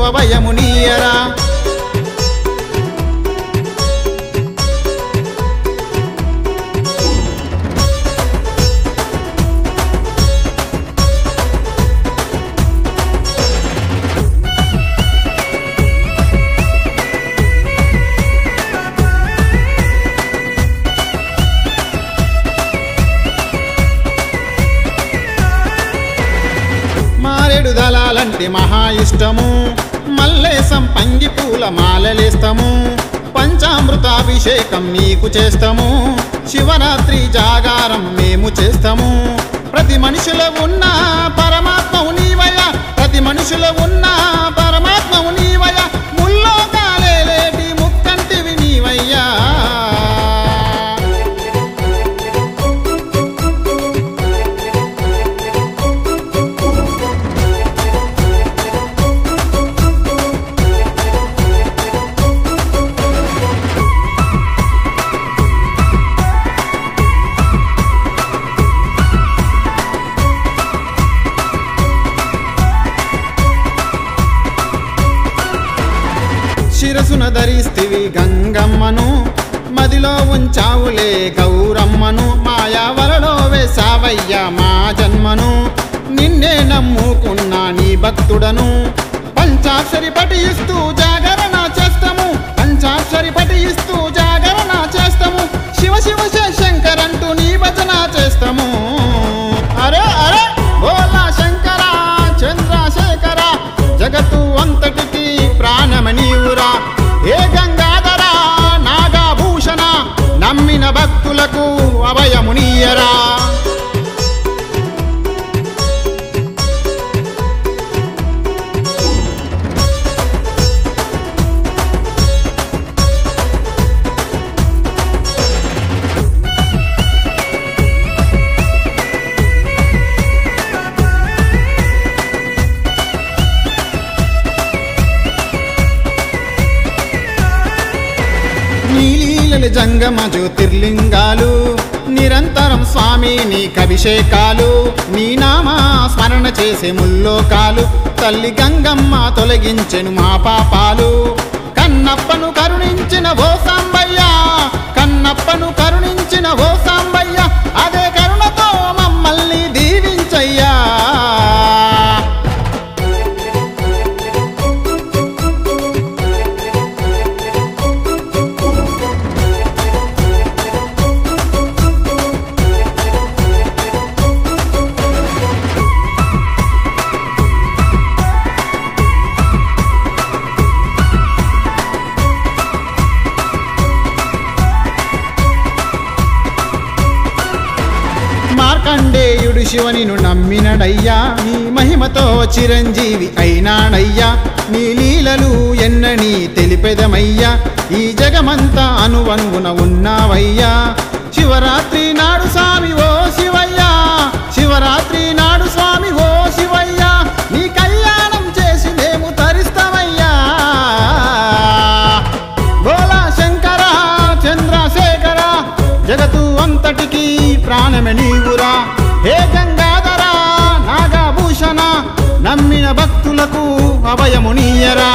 అభయము నీయరా. మారేడు దళాలంటే మహా ఇష్టము, మల్లేశం పంగి పూల మాలలేస్తాము, పంచామృతాభిషేకం నీకు చేస్తాము, శివరాత్రి జాగారం మేము చేస్తాము. ప్రతి మనిషిలో ఉన్న పరమాత్మవు నీవయ్యా, ప్రతి మనిషిలో ఉన్న పరమాత్మవు నీవయ్యా, ముల్లోకాలేటి ముక్కంటివి నీవయ్యా. శిరసున ధరిస్తివి గంగమ్మను, మదిలో ఉంచావులే గౌరమ్మను, మాయావలలో వేసావయ్యా మా జన్మను, నిన్నే నమ్ముకున్నా నీ భక్తుడను. పంచాక్షరి పఠిస్తూ జాగరణ చేస్తాము, పంచాక్షరి పఠిస్తూ జాగరణ చేస్తాము, శివ శివ శంకరంటూ నీ భజన చేస్తాము. అరే అరే భోలా శంకర చంద్రశేఖర, జగత్తు అంతటికి ప్రాణమ నీవురా. ఏ గంగాధర నాగభూషణ, నమ్మిన భక్తులకు అభయము నీయరా. నీలీలలు జంగమ జ్యోతిర్లింగాలు, నిరంతరం స్వామి నీకభిషేకాలు, నీ నామా స్మరణ చేసే ముల్లోకాలు, తల్లి గంగమ్మ తొలగించెను మా పాపాలు. కన్నప్పను కరుణించిన ఓ సాంబయ్య, కన్నప్పను కరుణించిన ఓ సాంబయ్య, అదే కరుణతో మమ్మల్ని దీవించయ్యా. మార్కండేయుడు శివనిను నమ్మినడయ్యా, నీ మహిమతో చిరంజీవి అయినాడయ్యా, నీ లీలలు ఎన్నని తెలిపెదమయ్యా, ఈ జగమంతా అనువనుగున ఉన్నావయ్యా. శివరాత్రి నాడు స్వామి ఓ శివయ్యా, శివరాత్రి నాడు స్వామి ఓ శివయ్యా, నీ కళ్యాణం చేసి మేము తరిస్తామయ్యా. భోలా శంకర చంద్రశేఖర, జగత్తు అంతటికి ప్రాణమే నీవురా. హే గంగాధర నాగభూషణ, నమ్మిన భక్తులకు అభయము నీయరా.